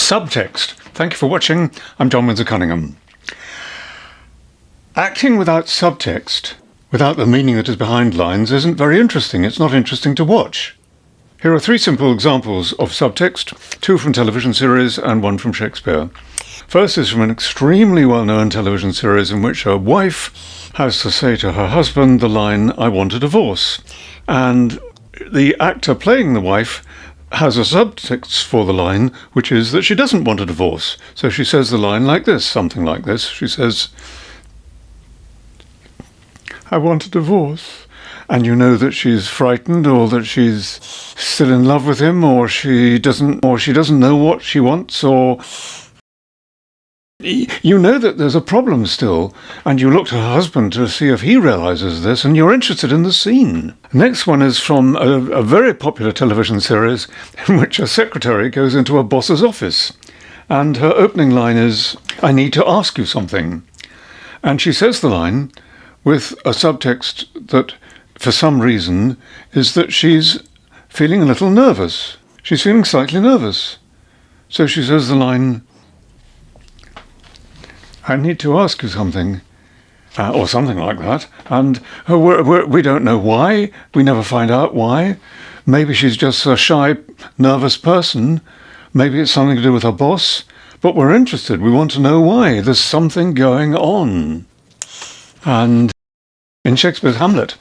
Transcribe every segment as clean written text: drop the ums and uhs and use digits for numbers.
Subtext. Thank you for watching. I'm John Windsor-Cunningham. Acting without subtext, without the meaning that is behind lines, isn't very interesting. It's not interesting to watch. Here are 3 simple examples of subtext, 2 from television series and 1 from Shakespeare. First is from an extremely well-known television series in which a wife has to say to her husband the line, "I want a divorce." And the actor playing the wife has a subtext for the line, which is that she doesn't want a divorce. So she says the line like this, something like this. She says, "I want a divorce." And you know that she's frightened, or that she's still in love with him, or she doesn't know what she wants, or you know that there's a problem still, and you look to her husband to see if he realizes this, and you're interested in the scene. The next one is from a very popular television series in which a secretary goes into a boss's office, and her opening line is, "I need to ask you something." And she says the line with a subtext that, for some reason, is that she's feeling a little nervous. She's feeling slightly nervous. So she says the line, "I need to ask you something," or something like that. And we don't know why. We never find out why. Maybe she's just a shy, nervous person. Maybe it's something to do with her boss. But we're interested. We want to know why. There's something going on. And in Shakespeare's Hamlet,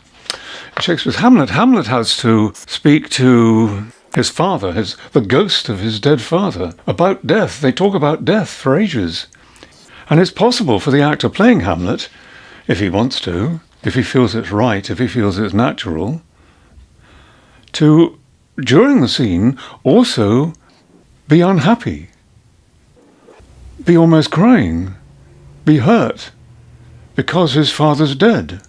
Hamlet has to speak to his father, the ghost of his dead father, about death. They talk about death for ages. And it's possible for the actor playing Hamlet, if he wants to, if he feels it's right, if he feels it's natural, to, during the scene, also be unhappy, be almost crying, be hurt, because his father's dead.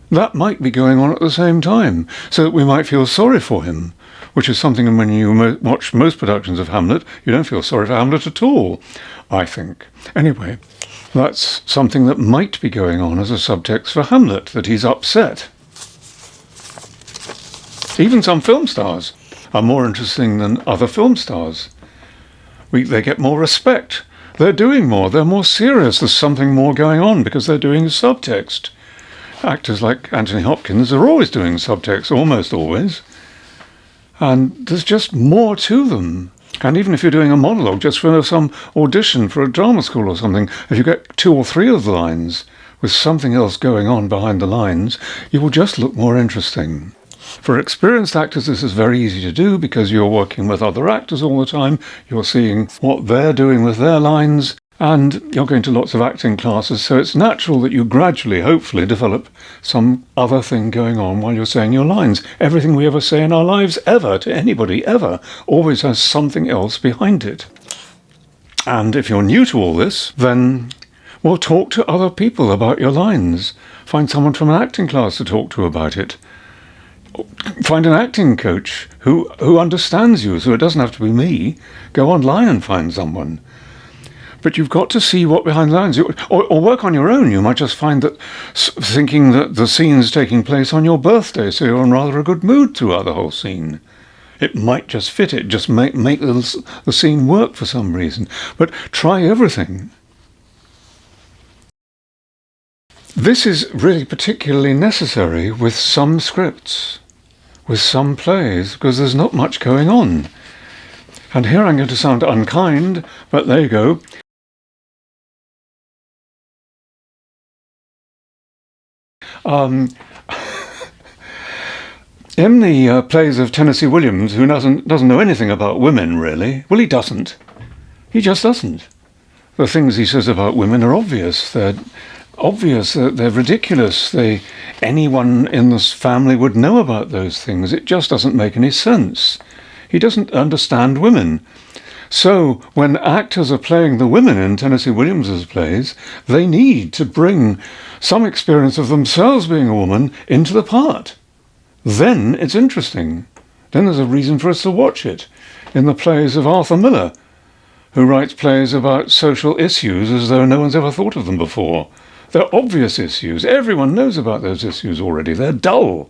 That might be going on at the same time, so that we might feel sorry for him, which is something when you watch most productions of Hamlet, you don't feel sorry for Hamlet at all, I think. Anyway, that's something that might be going on as a subtext for Hamlet, that he's upset. Even some film stars are more interesting than other film stars. They get more respect. They're doing more. They're more serious. There's something more going on because they're doing a subtext. Actors like Anthony Hopkins are always doing subtext, almost always. And there's just more to them. And even if you're doing a monologue, just for some audition for a drama school or something, if you get 2 or 3 of the lines with something else going on behind the lines, you will just look more interesting. For experienced actors, this is very easy to do because you're working with other actors all the time. You're seeing what they're doing with their lines, and you're going to lots of acting classes, so it's natural that you gradually, hopefully, develop some other thing going on while you're saying your lines. Everything we ever say in our lives, ever, to anybody, ever, always has something else behind it. And if you're new to all this, then, well, talk to other people about your lines. Find someone from an acting class to talk to about it. Find an acting coach who understands you, so it doesn't have to be me. Go online and find someone. But you've got to see what behind the lines, or work on your own. You might just find that thinking that the scene's taking place on your birthday, so you're in rather a good mood throughout the whole scene. It might just fit it, just make the scene work for some reason. But try everything. This is really particularly necessary with some scripts, with some plays, because there's not much going on. And here I'm going to sound unkind, but there you go. In the plays of Tennessee Williams, who doesn't know anything about women, really, well, he doesn't. He just doesn't. The things he says about women are obvious. They're obvious. They're ridiculous. Anyone in this family would know about those things. It just doesn't make any sense. He doesn't understand women. So when actors are playing the women in Tennessee Williams's plays, they need to bring some experience of themselves being a woman into the part. Then it's interesting. Then there's a reason for us to watch it. In the plays of Arthur Miller, who writes plays about social issues as though no one's ever thought of them before. They're obvious issues. Everyone knows about those issues already. They're dull.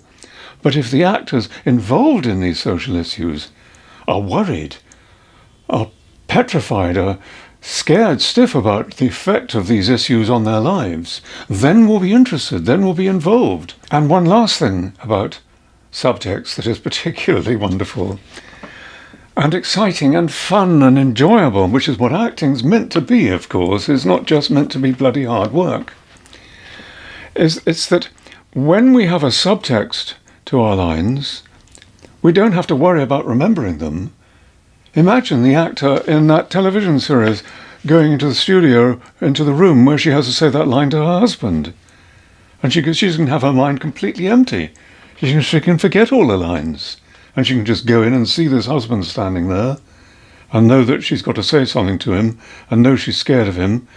But if the actors involved in these social issues are worried, are petrified, are scared stiff about the effect of these issues on their lives, then we'll be interested, then we'll be involved. And one last thing about subtext that is particularly wonderful and exciting and fun and enjoyable, which is what acting's meant to be, of course, is not just meant to be bloody hard work, it's that when we have a subtext to our lines, we don't have to worry about remembering them. Imagine the actor in that television series going into the studio, into the room where she has to say that line to her husband. And she can have her mind completely empty. She can forget all the lines. And she can just go in and see this husband standing there and know that she's got to say something to him and know she's scared of him.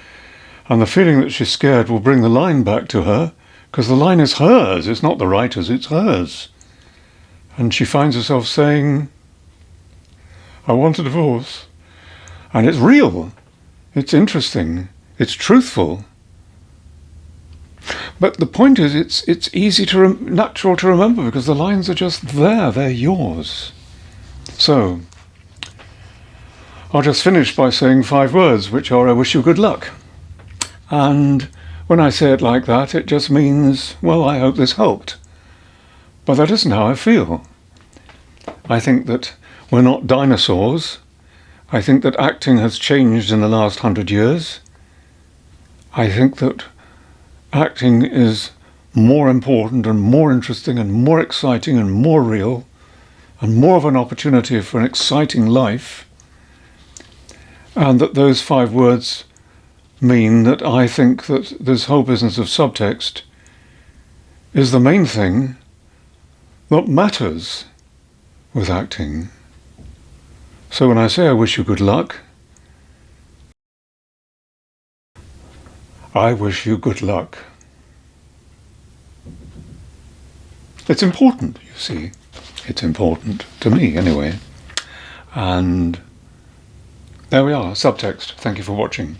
And the feeling that she's scared will bring the line back to her, because the line is hers. It's not the writer's, it's hers. And she finds herself saying, I want a divorce. And it's real. It's interesting. It's truthful. But the point is, it's easy natural to remember, because the lines are just there. They're yours. So, I'll just finish by saying 5 words, which are, I wish you good luck. And when I say it like that, it just means, well, I hope this helped. But that isn't how I feel. I think that we're not dinosaurs. I think that acting has changed in the last 100 years. I think that acting is more important and more interesting and more exciting and more real and more of an opportunity for an exciting life. And that those 5 words mean that I think that this whole business of subtext is the main thing that matters with acting. So when I say I wish you good luck, I wish you good luck. It's important, you see. It's important to me, anyway. And there we are, subtext. Thank you for watching.